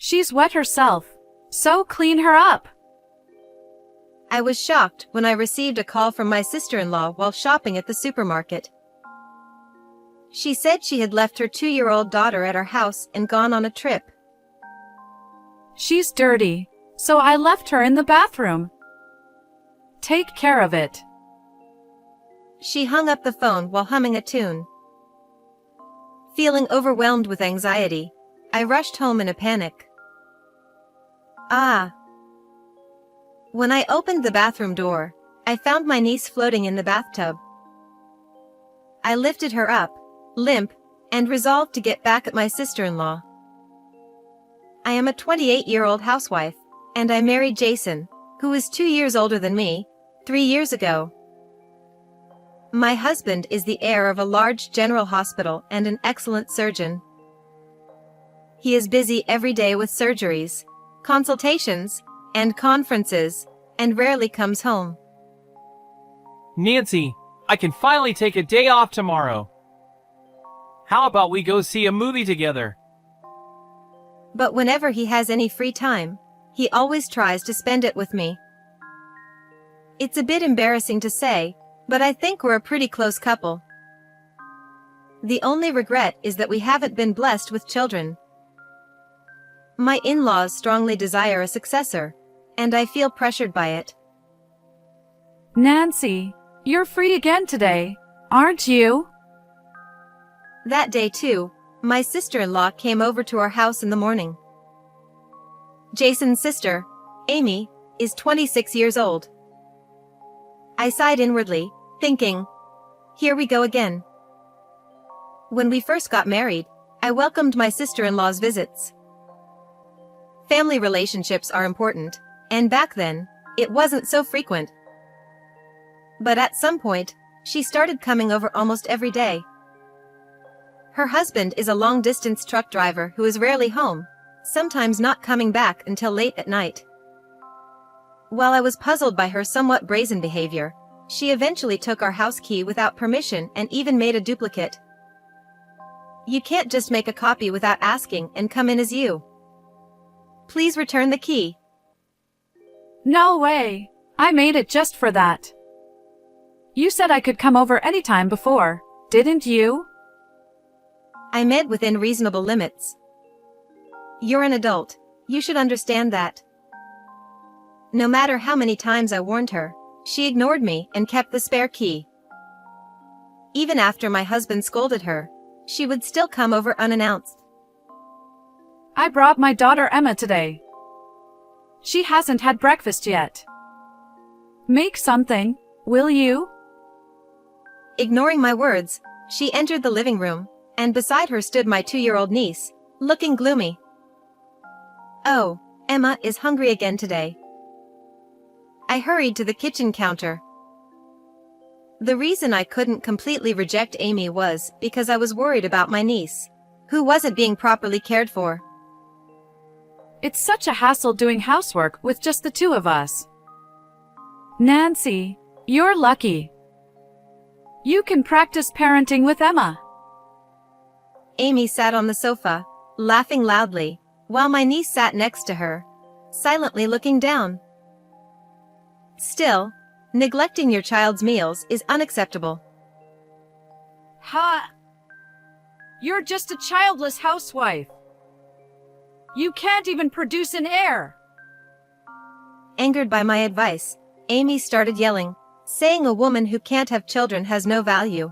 She's wet herself. So clean her up. I was shocked when I received a call from my sister-in-law while shopping at the supermarket. She said she had left her 2-year-old daughter at our house and gone on a trip. She's dirty, so I left her in the bathroom. Take care of it. She hung up the phone while humming a tune. Feeling overwhelmed with anxiety, I rushed home in a panic. When I opened the bathroom door, I found my niece floating in the bathtub. I lifted her up, limp, and resolved to get back at my sister-in-law. I am a 28-year-old housewife, and I married Jason, who is 2 years older than me, 3 years ago. My husband is the heir of a large general hospital and an excellent surgeon. He is busy every day with surgeries, consultations, and conferences, and rarely comes home. Nancy, I can finally take a day off tomorrow. How about we go see a movie together? But whenever he has any free time, he always tries to spend it with me. It's a bit embarrassing to say, but I think we're a pretty close couple. The only regret is that we haven't been blessed with children. My in-laws strongly desire a successor, and I feel pressured by it. Nancy, you're free again today, aren't you? That day too, my sister-in-law came over to our house in the morning. Jason's sister, Amy, is 26 years old. I sighed inwardly, thinking, here we go again. When we first got married, I welcomed my sister-in-law's visits. Family relationships are important, and back then, it wasn't so frequent. But at some point, she started coming over almost every day. Her husband is a long-distance truck driver who is rarely home, sometimes not coming back until late at night. While I was puzzled by her somewhat brazen behavior, she eventually took our house key without permission and even made a duplicate. You can't just make a copy without asking and come in as you. Please return the key. No way. I made it just for that. You said I could come over anytime before, didn't you? I meant within reasonable limits. You're an adult. You should understand that. No matter how many times I warned her, she ignored me and kept the spare key. Even after my husband scolded her, she would still come over unannounced. I brought my daughter Emma today. She hasn't had breakfast yet. Make something, will you? Ignoring my words, she entered the living room, and beside her stood my 2-year-old niece, looking gloomy. Oh, Emma is hungry again today. I hurried to the kitchen counter. The reason I couldn't completely reject Amy was because I was worried about my niece, who wasn't being properly cared for. It's such a hassle doing housework with just the two of us. Nancy, you're lucky. You can practice parenting with Emma. Amy sat on the sofa, laughing loudly, while my niece sat next to her, silently looking down. Still, neglecting your child's meals is unacceptable. Ha! You're just a childless housewife. You can't even produce an heir. Angered by my advice, Amy started yelling, saying a woman who can't have children has no value.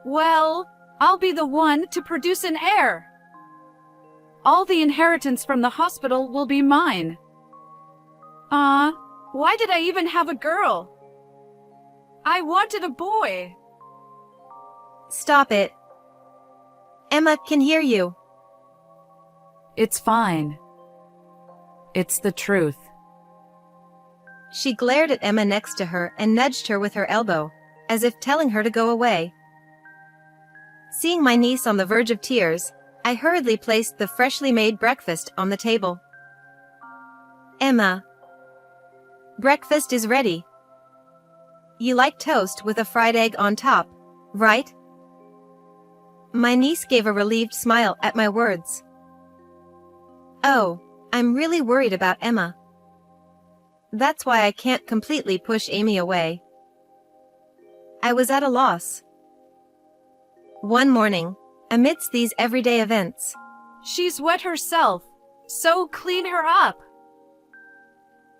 Well, I'll be the one to produce an heir. All the inheritance from the hospital will be mine. Why did I even have a girl? I wanted a boy. Stop it. Emma can hear you. It's fine. It's the truth. She glared at Emma next to her and nudged her with her elbow, as if telling her to go away. Seeing my niece on the verge of tears, I hurriedly placed the freshly made breakfast on the table. Emma, breakfast is ready. You like toast with a fried egg on top, right? My niece gave a relieved smile at my words. Oh, I'm really worried about Emma. That's why I can't completely push Amy away. I was at a loss. One morning, amidst these everyday events, She's wet herself, so clean her up.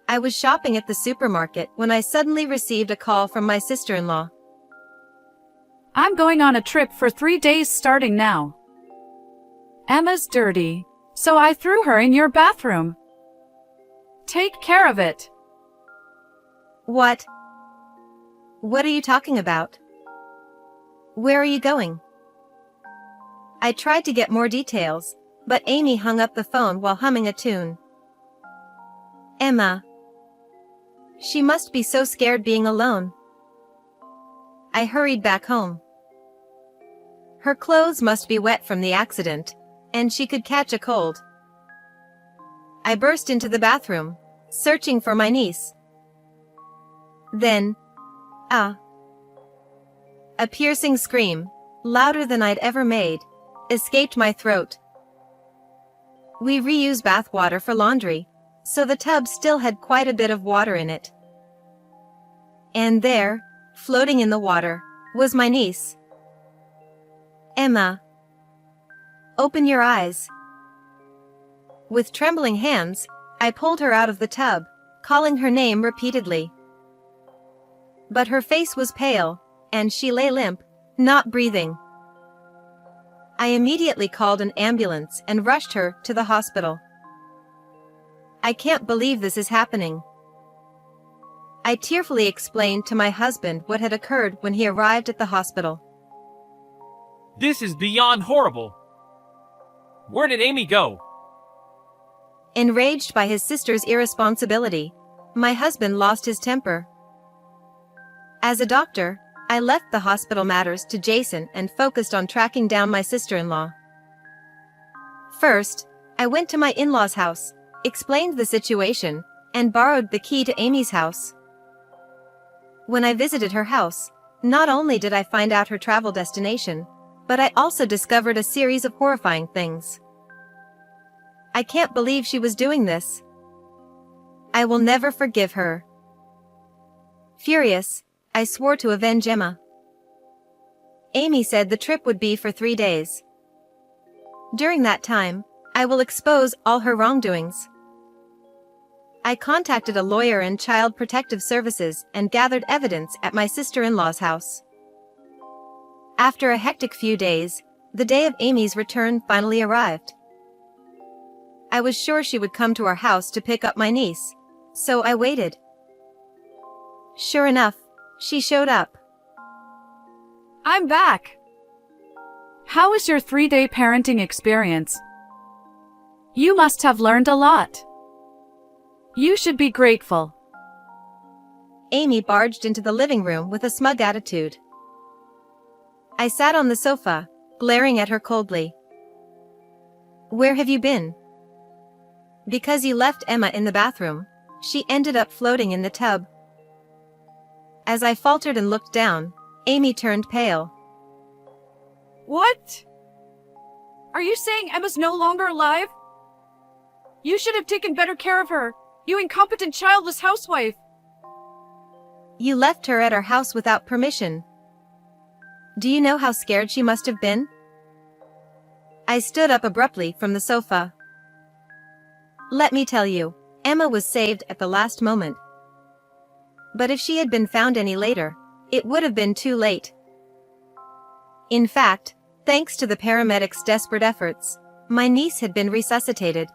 I was shopping at the supermarket when I suddenly received a call from my sister-in-law. I'm going on a trip for 3 days starting now. Emma's dirty, so I threw her in your bathroom. Take care of it. What? What are you talking about? Where are you going? I tried to get more details, but Amy hung up the phone while humming a tune. Emma. She must be so scared being alone. I hurried back home. Her clothes must be wet from the accident, and she could catch a cold. I burst into the bathroom, searching for my niece. Then, a piercing scream, louder than I'd ever made, escaped my throat. We reuse bath water for laundry, so the tub still had quite a bit of water in it. And there, floating in the water, was my niece. Emma. Open your eyes. With trembling hands, I pulled her out of the tub, calling her name repeatedly. But her face was pale, and she lay limp, not breathing. I immediately called an ambulance and rushed her to the hospital. I can't believe this is happening. I tearfully explained to my husband what had occurred when he arrived at the hospital. This is beyond horrible. Where did Amy go? Enraged by his sister's irresponsibility, my husband lost his temper. As a doctor, I left the hospital matters to Jason and focused on tracking down my sister-in-law. First, I went to my in-laws' house, explained the situation, and borrowed the key to Amy's house. When I visited her house, not only did I find out her travel destination, but I also discovered a series of horrifying things. I can't believe she was doing this. I will never forgive her. Furious, I swore to avenge Emma. Amy said the trip would be for 3 days. During that time, I will expose all her wrongdoings. I contacted a lawyer and Child Protective Services and gathered evidence at my sister-in-law's house. After a hectic few days, the day of Amy's return finally arrived. I was sure she would come to our house to pick up my niece, so I waited. Sure enough, she showed up. I'm back. How was your 3-day parenting experience? You must have learned a lot. You should be grateful. Amy barged into the living room with a smug attitude. I sat on the sofa, glaring at her coldly. Where have you been? Because you left Emma in the bathroom, she ended up floating in the tub. As I faltered and looked down, Amy turned pale. What? Are you saying Emma's no longer alive? You should have taken better care of her, you incompetent childless housewife. You left her at our house without permission. Do you know how scared she must have been? I stood up abruptly from the sofa. Let me tell you, Emma was saved at the last moment. But if she had been found any later, it would have been too late. In fact, thanks to the paramedics' desperate efforts, my niece had been resuscitated.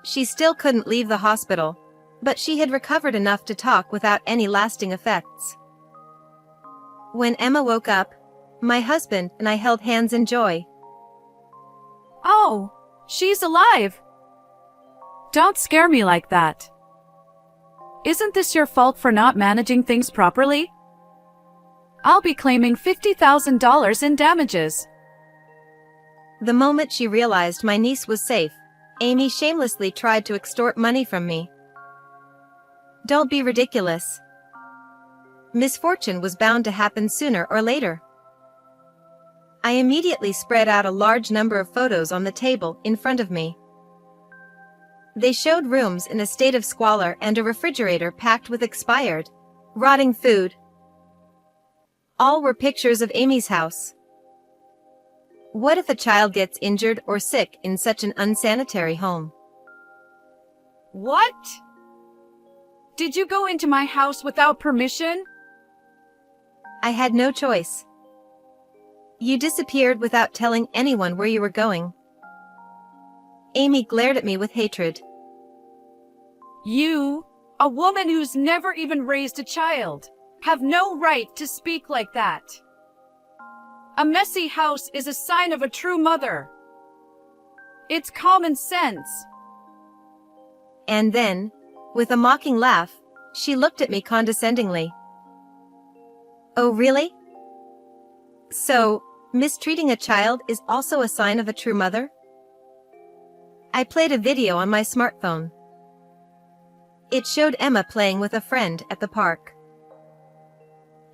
She still couldn't leave the hospital, but she had recovered enough to talk without any lasting effects. When Emma woke up, my husband and I held hands in joy. Oh, she's alive. Don't scare me like that. Isn't this your fault for not managing things properly? I'll be claiming $50,000 in damages. The moment she realized my niece was safe, Amy shamelessly tried to extort money from me. Don't be ridiculous. Misfortune was bound to happen sooner or later. I immediately spread out a large number of photos on the table in front of me. They showed rooms in a state of squalor and a refrigerator packed with expired, rotting food. All were pictures of Amy's house. What if a child gets injured or sick in such an unsanitary home? What? Did you go into my house without permission? I had no choice. You disappeared without telling anyone where you were going. Amy glared at me with hatred. You, a woman who's never even raised a child, have no right to speak like that. A messy house is a sign of a true mother. It's common sense. And then, with a mocking laugh, she looked at me condescendingly. Oh, really? So, mistreating a child is also a sign of a true mother? I played a video on my smartphone. It showed Emma playing with a friend at the park.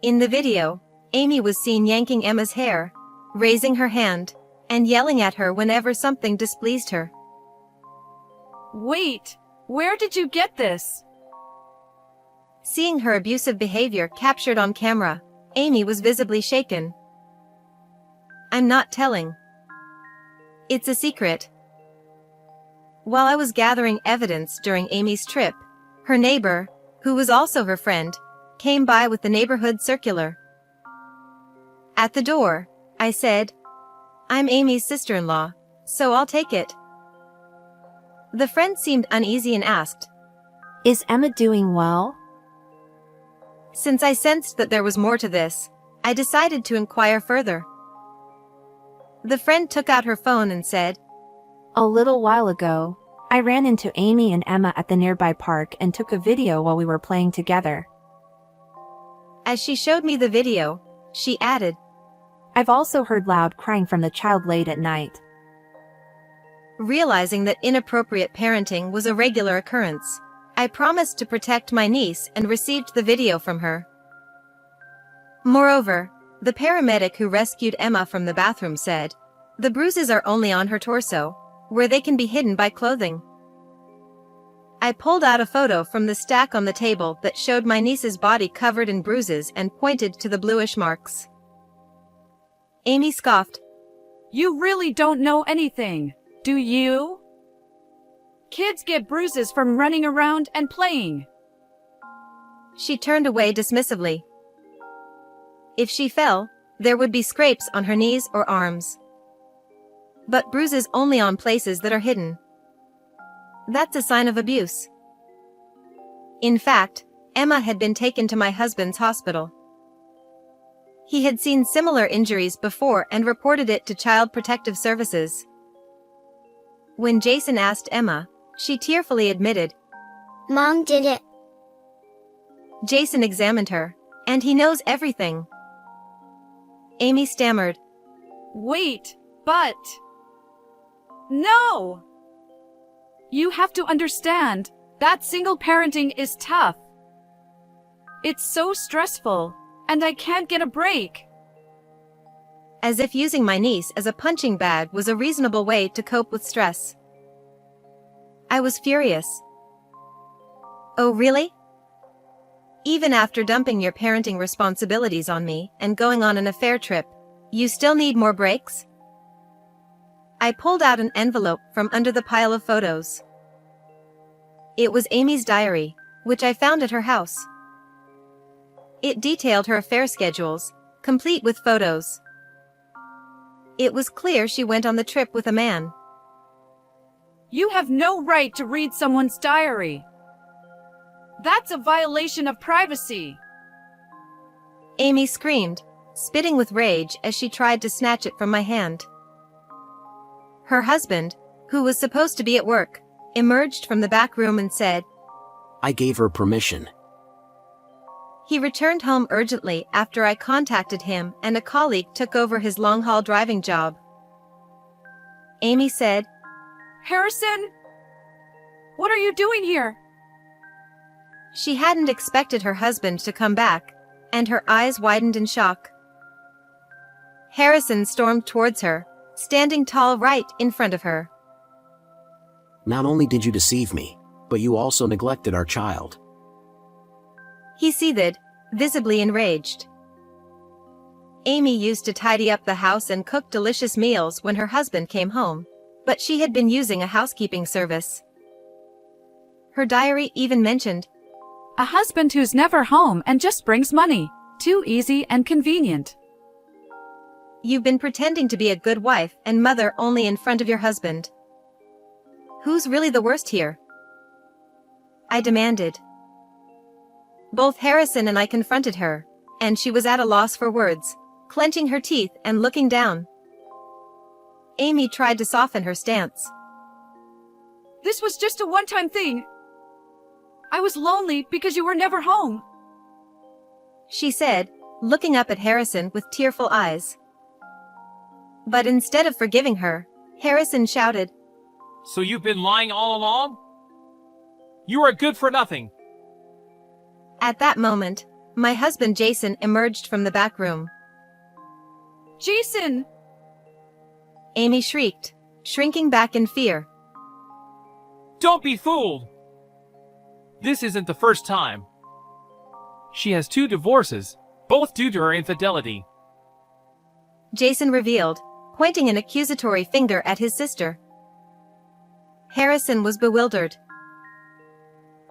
In the video, Amy was seen yanking Emma's hair, raising her hand, and yelling at her whenever something displeased her. Wait, where did you get this? Seeing her abusive behavior captured on camera, Amy was visibly shaken. I'm not telling. It's a secret. While I was gathering evidence during Amy's trip, her neighbor, who was also her friend, came by with the neighborhood circular. At the door, I said, "I'm Amy's sister-in-law, so I'll take it." The friend seemed uneasy and asked, Is Emma doing well? Since I sensed that there was more to this, I decided to inquire further. The friend took out her phone and said, A little while ago, I ran into Amy and Emma at the nearby park and took a video while we were playing together. As she showed me the video, she added, I've also heard loud crying from the child late at night. Realizing that inappropriate parenting was a regular occurrence, I promised to protect my niece and received the video from her. Moreover, the paramedic who rescued Emma from the bathroom said, the bruises are only on her torso, where they can be hidden by clothing. I pulled out a photo from the stack on the table that showed my niece's body covered in bruises and pointed to the bluish marks. Amy scoffed. You really don't know anything, do you? Kids get bruises from running around and playing. She turned away dismissively. If she fell, there would be scrapes on her knees or arms. But bruises only on places that are hidden. That's a sign of abuse. In fact, Emma had been taken to my husband's hospital. He had seen similar injuries before and reported it to Child Protective Services. When Jason asked Emma, she tearfully admitted, Mom did it. Jason examined her, and he knows everything. Amy stammered. Wait, but... No! You have to understand, that single parenting is tough. It's so stressful, and I can't get a break. As if using my niece as a punching bag was a reasonable way to cope with stress. I was furious. Oh, really? Even after dumping your parenting responsibilities on me and going on an affair trip, you still need more breaks? I pulled out an envelope from under the pile of photos. It was Amy's diary, which I found at her house. It detailed her affair schedules, complete with photos. It was clear she went on the trip with a man. You have no right to read someone's diary. That's a violation of privacy. Amy screamed, spitting with rage as she tried to snatch it from my hand. Her husband, who was supposed to be at work, emerged from the back room and said, I gave her permission. He returned home urgently after I contacted him and a colleague took over his long-haul driving job. Amy said, Harrison? What are you doing here? She hadn't expected her husband to come back, and her eyes widened in shock. Harrison stormed towards her, standing tall right in front of her. Not only did you deceive me, but you also neglected our child. He seethed, visibly enraged. Amy used to tidy up the house and cook delicious meals when her husband came home, but she had been using a housekeeping service. Her diary even mentioned, A husband who's never home and just brings money. Too easy and convenient. "You've been pretending to be a good wife and mother only in front of your husband. Who's really the worst here?" I demanded. Both Harrison and I confronted her, and she was at a loss for words, clenching her teeth and looking down. Amy tried to soften her stance. This was just a one-time thing. I was lonely because you were never home. She said, looking up at Harrison with tearful eyes. But instead of forgiving her, Harrison shouted, So you've been lying all along? You are good for nothing. At that moment, my husband Jason emerged from the back room. Jason! Amy shrieked, shrinking back in fear. Don't be fooled. This isn't the first time. She has 2 divorces, both due to her infidelity. Jason revealed, pointing an accusatory finger at his sister. Harrison was bewildered.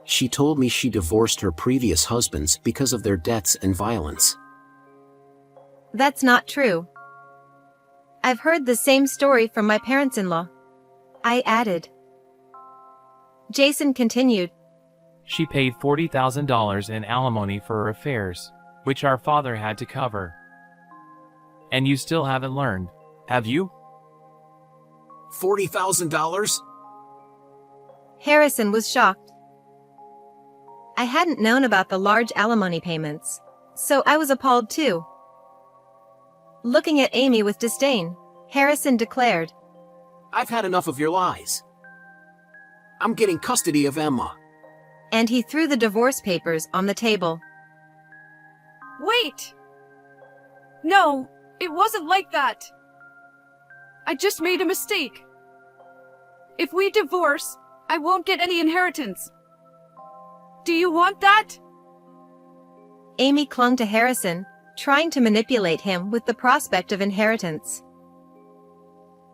She told me she divorced her previous husbands because of their debts and violence. That's not true. I've heard the same story from my parents-in-law, I added. Jason continued. She paid $40,000 in alimony for her affairs, which our father had to cover. And you still haven't learned, have you? $40,000? Harrison was shocked. I hadn't known about the large alimony payments, so I was appalled too. Looking at Amy with disdain, Harrison declared, I've had enough of your lies. I'm getting custody of Emma. And he threw the divorce papers on the table. Wait! No, it wasn't like that. I just made a mistake. If we divorce, I won't get any inheritance. Do you want that? Amy clung to Harrison, trying to manipulate him with the prospect of inheritance.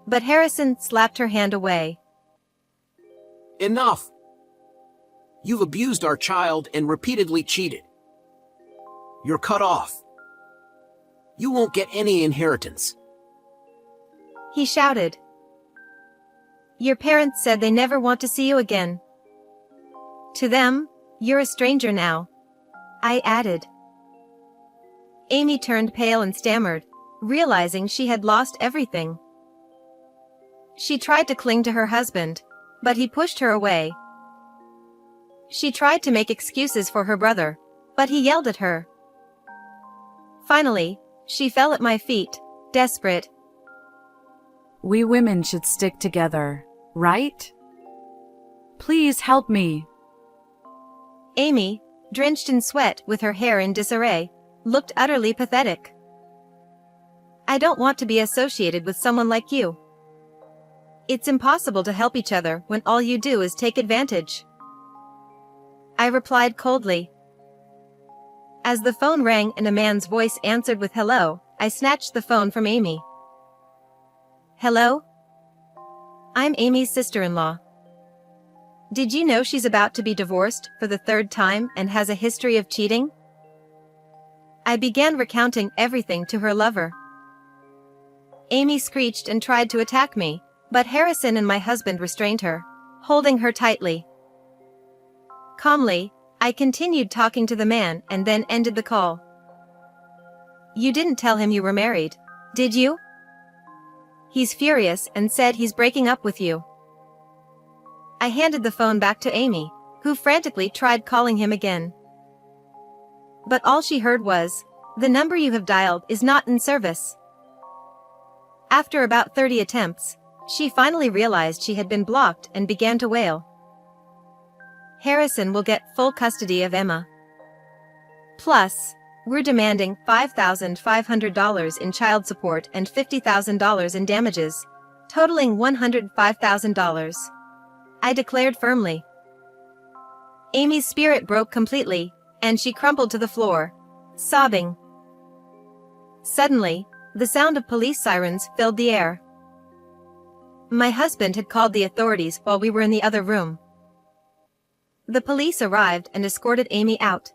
But Harrison slapped her hand away. Enough! You've abused our child and repeatedly cheated. You're cut off. You won't get any inheritance. He shouted. Your parents said they never want to see you again. To them, you're a stranger now, I added. Amy turned pale and stammered, realizing she had lost everything. She tried to cling to her husband, but he pushed her away. She tried to make excuses for her brother, but he yelled at her. Finally, she fell at my feet, desperate. We women should stick together, right? Please help me. Amy, drenched in sweat with her hair in disarray, looked utterly pathetic. I don't want to be associated with someone like you. It's impossible to help each other when all you do is take advantage, I replied coldly. As the phone rang and a man's voice answered with hello, I snatched the phone from Amy. Hello? I'm Amy's sister-in-law. Did you know she's about to be divorced for the 3rd time and has a history of cheating? I began recounting everything to her lover. Amy screeched and tried to attack me, but Harrison and my husband restrained her, holding her tightly. Calmly, I continued talking to the man and then ended the call. You didn't tell him you were married, did you? He's furious and said he's breaking up with you. I handed the phone back to Amy, who frantically tried calling him again. But all she heard was, the number you have dialed is not in service. After about 30 attempts, she finally realized she had been blocked and began to wail. Harrison will get full custody of Emma. Plus, we're demanding $5,500 in child support and $50,000 in damages, totaling $105,000. I declared firmly. Amy's spirit broke completely, and she crumpled to the floor, sobbing. Suddenly, the sound of police sirens filled the air. My husband had called the authorities while we were in the other room. The police arrived and escorted Amy out.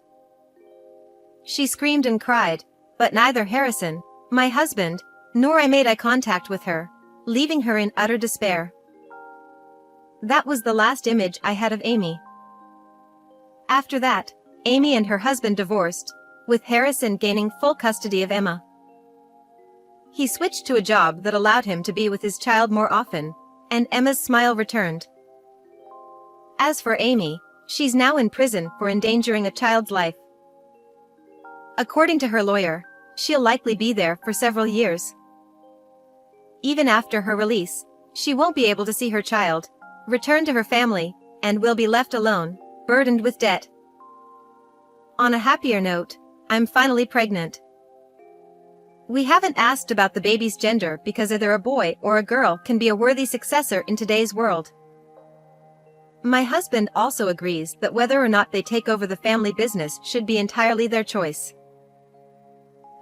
She screamed and cried, but neither Harrison, my husband, nor I made eye contact with her, leaving her in utter despair. That was the last image I had of Amy. After that, Amy and her husband divorced, with Harrison gaining full custody of Emma. He switched to a job that allowed him to be with his child more often, and Emma's smile returned. As for Amy, she's now in prison for endangering a child's life. According to her lawyer, she'll likely be there for several years. Even after her release, she won't be able to see her child, return to her family, and will be left alone, burdened with debt. On a happier note, I'm finally pregnant. We haven't asked about the baby's gender because either a boy or a girl can be a worthy successor in today's world. My husband also agrees that whether or not they take over the family business should be entirely their choice.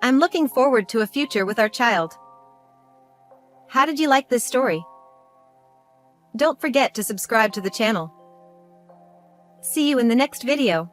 I'm looking forward to a future with our child. How did you like this story? Don't forget to subscribe to the channel. See you in the next video.